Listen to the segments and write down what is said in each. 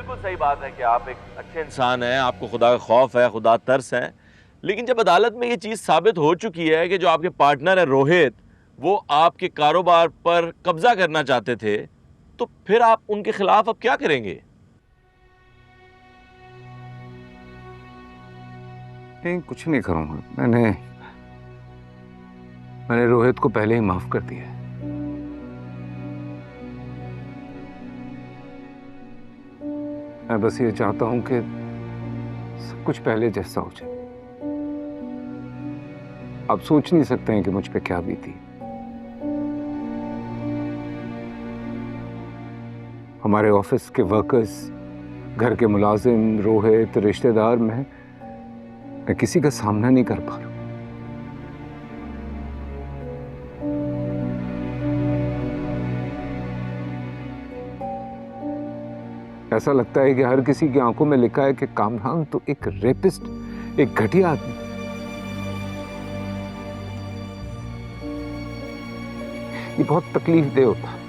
बिल्कुल सही बात है कि आप एक अच्छे इंसान हैं, आपको खुदा का खौफ है, खुदा तरस है। लेकिन जब अदालत में ये चीज़ साबित हो चुकी है कि जो आपके पार्टनर है रोहित, वो आपके कारोबार पर कब्जा करना चाहते थे, तो फिर आप उनके खिलाफ अब क्या करेंगे? नहीं, कुछ नहीं करूंगा। मैंने रोहित को पहले ही माफ कर दिया है। मैं बस ये चाहता हूं कि सब कुछ पहले जैसा हो जाए। आप सोच नहीं सकते हैं कि मुझ पे क्या बीती। हमारे ऑफिस के वर्कर्स, घर के मुलाजिम, रोहित, रिश्तेदार, मैं किसी का सामना नहीं कर पा रहा। ऐसा लगता है कि हर किसी की आंखों में लिखा है कि कामरान तो एक रेपिस्ट, एक घटिया आदमी। ये बहुत तकलीफदेह होता है।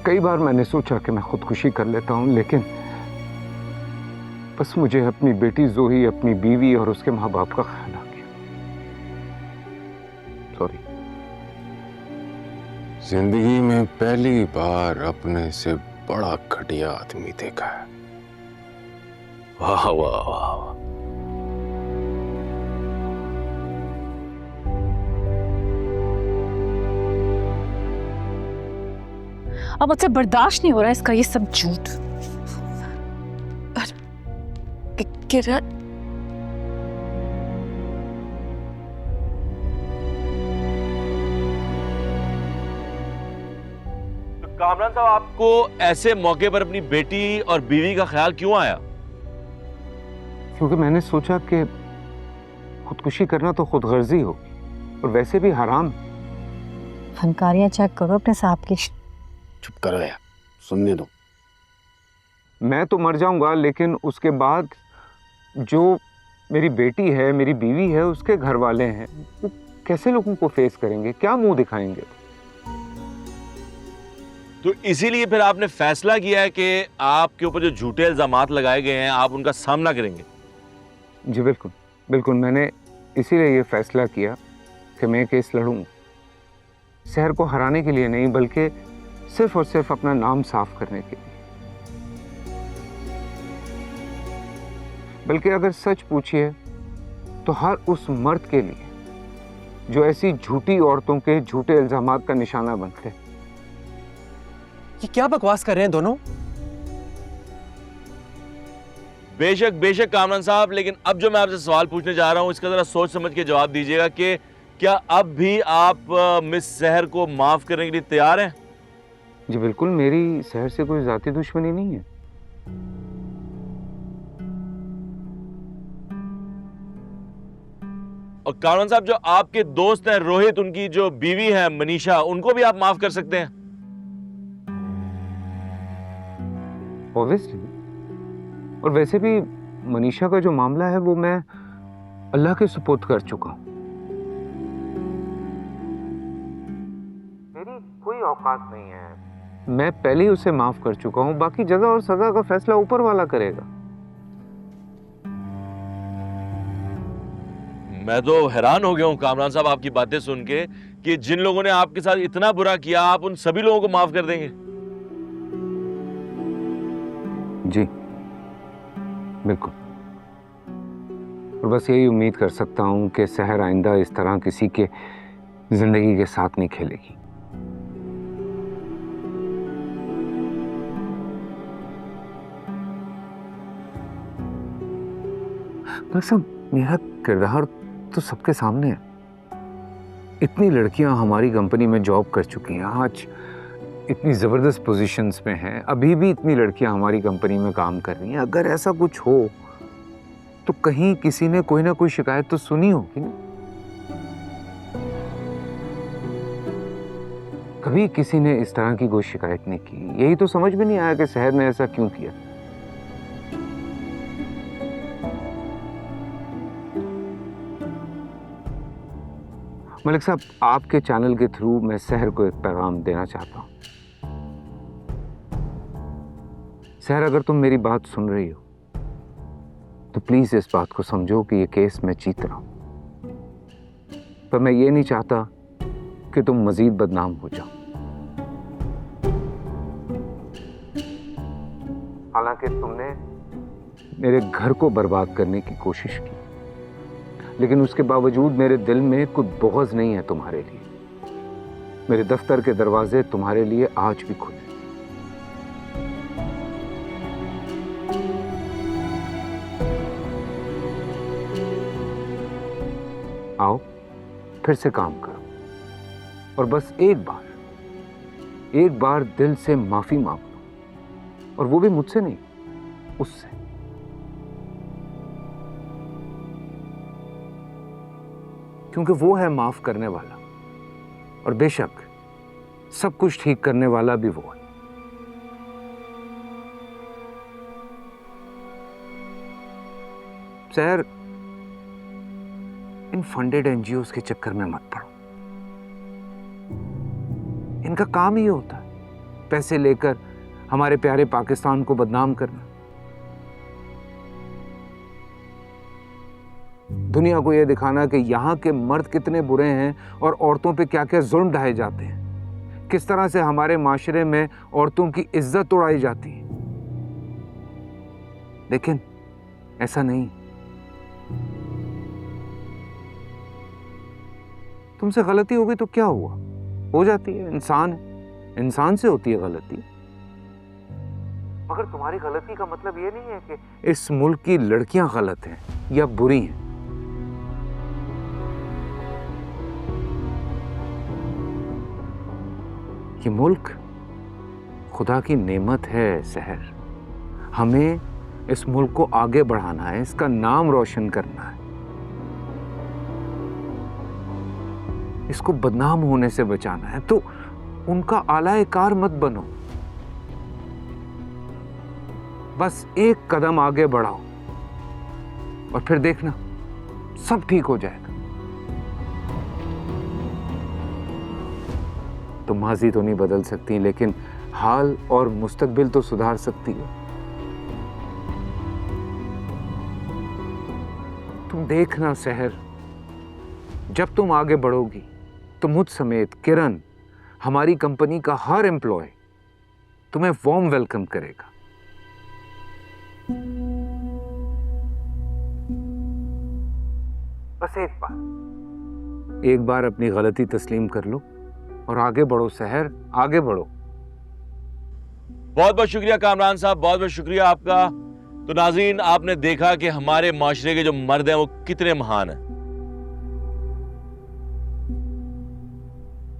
कई बार मैंने सोचा कि मैं खुदकुशी कर लेता हूं, लेकिन बस मुझे अपनी बेटी जोही, अपनी बीवी और उसके माँ बाप का ख्याल आ गया। सॉरी। जिंदगी में पहली बार अपने से बड़ा घटिया आदमी देखा है। वाह वाह वाह। अब मुझसे बर्दाश्त नहीं हो रहा इसका ये सब झूठ। किरण, तो कामरान साहब, आपको ऐसे मौके पर अपनी बेटी और बीवी का ख्याल क्यों आया? क्योंकि मैंने सोचा कि खुदकुशी करना तो खुदगर्जी होगी और वैसे भी हराम है। फनकारियां चेक करो अपने साहब की। चुप करो यार, सुनने दो। मैं तो मर जाऊंगा, लेकिन उसके बाद जो मेरी बेटी है, मेरी बीवी है, उसके घर वाले हैं, वो कैसे लोगों को फेस करेंगे, क्या मुंह दिखाएंगे? तो इसीलिए फिर आपने फैसला किया है कि आपके ऊपर जो झूठे इल्जामात लगाए गए हैं, आप उनका सामना करेंगे? जी बिल्कुल बिल्कुल, मैंने इसीलिए ये फैसला किया कि मैं केस लड़ूंगा। शहर को हराने के लिए नहीं, बल्कि सिर्फ और सिर्फ अपना नाम साफ करने के लिए। बल्कि अगर सच पूछिए तो हर उस मर्द के लिए जो ऐसी झूठी औरतों के झूठे इल्जामात का निशाना बनते। ये क्या बकवास कर रहे हैं दोनों? बेशक बेशक कामरान साहब, लेकिन अब जो मैं आपसे सवाल पूछने जा रहा हूं, इसका जरा सोच समझ के जवाब दीजिएगा कि क्या अब भी आप मिस सहर को माफ करने के लिए तैयार हैं? जी बिल्कुल, मेरी शहर से कोई जाती दुश्मनी नहीं है। और कामरान साहब, जो आपके दोस्त हैं रोहित, उनकी जो बीवी है मनीषा, उनको भी आप माफ कर सकते हैं? ऑब्वियसली। और वैसे भी मनीषा का जो मामला है वो मैं अल्लाह के सुपुर्द कर चुका हूं। मेरी कोई औकात नहीं है। मैं पहले ही उसे माफ कर चुका हूं, बाकी जजा और सजा का फैसला ऊपर वाला करेगा। मैं तो हैरान हो गया हूं कामरान साहब आपकी बातें सुन के कि जिन लोगों ने आपके साथ इतना बुरा किया, आप उन सभी लोगों को माफ कर देंगे? जी बिल्कुल। और बस यही उम्मीद कर सकता हूं कि शहर आइंदा इस तरह किसी के जिंदगी के साथ नहीं खेलेगी। दरअसल मेरा किरदार तो सबके सामने है। इतनी लड़कियां हमारी कंपनी में जॉब कर चुकी हैं, आज इतनी जबरदस्त पोजीशंस में हैं, अभी भी इतनी लड़कियां हमारी कंपनी में काम कर रही हैं। अगर ऐसा कुछ हो तो कहीं किसी ने कोई ना कोई शिकायत तो सुनी होगी ना। कभी किसी ने इस तरह की कोई शिकायत नहीं की। यही तो समझ में नहीं आया कि शहर ने ऐसा क्यों किया। मलिक साहब, आपके चैनल के थ्रू मैं सहर को एक पैगाम देना चाहता हूं। सहर, अगर तुम मेरी बात सुन रही हो तो प्लीज इस बात को समझो कि ये केस मैं जीत रहा हूं, पर मैं ये नहीं चाहता कि तुम मजीद बदनाम हो जाओ। हालांकि तुमने मेरे घर को बर्बाद करने की कोशिश की, लेकिन उसके बावजूद मेरे दिल में कुछ बुग़्ज़ नहीं है तुम्हारे लिए। मेरे दफ्तर के दरवाजे तुम्हारे लिए आज भी खुले। आओ, फिर से काम करो और बस एक बार दिल से माफी मांग लो, और वो भी मुझसे नहीं, उससे। क्योंकि वो है माफ करने वाला, और बेशक सब कुछ ठीक करने वाला भी वो है। सहर, इन फंडेड एनजीओस के चक्कर में मत पड़ो। इनका काम ही होता है पैसे लेकर हमारे प्यारे पाकिस्तान को बदनाम करना, दुनिया को यह दिखाना कि यहां के मर्द कितने बुरे हैं और औरतों पे क्या क्या जुल्म ढाए जाते हैं, किस तरह से हमारे माशरे में औरतों की इज्जत उड़ाई जाती है। लेकिन ऐसा नहीं। तुमसे गलती हो गई तो क्या हुआ, हो जाती है, इंसान से होती है गलती। मगर तुम्हारी गलती का मतलब ये नहीं है कि इस मुल्क की लड़कियां गलत हैं या बुरी हैं। ये मुल्क खुदा की नेमत है सहर। हमें इस मुल्क को आगे बढ़ाना है, इसका नाम रोशन करना है, इसको बदनाम होने से बचाना है। तो उनका आला-ए-कार मत बनो, बस एक कदम आगे बढ़ाओ और फिर देखना सब ठीक हो जाएगा। तुम माजी तो नहीं बदल सकती, लेकिन हाल और मुस्तकबिल तो सुधार सकती हो। तुम देखना सहर, जब तुम आगे बढ़ोगी तो मुझ समेत किरण, हमारी कंपनी का हर एम्प्लॉय तुम्हें वार्म वेलकम करेगा। बस एक बार अपनी गलती तस्लीम कर लो और आगे बढ़ो सहर, आगे बढ़ो। बहुत बहुत शुक्रिया कामरान साहब, बहुत बहुत शुक्रिया आपका। तो नाज़रीन, आपने देखा कि हमारे माशरे के जो मर्द हैं वो कितने महान हैं।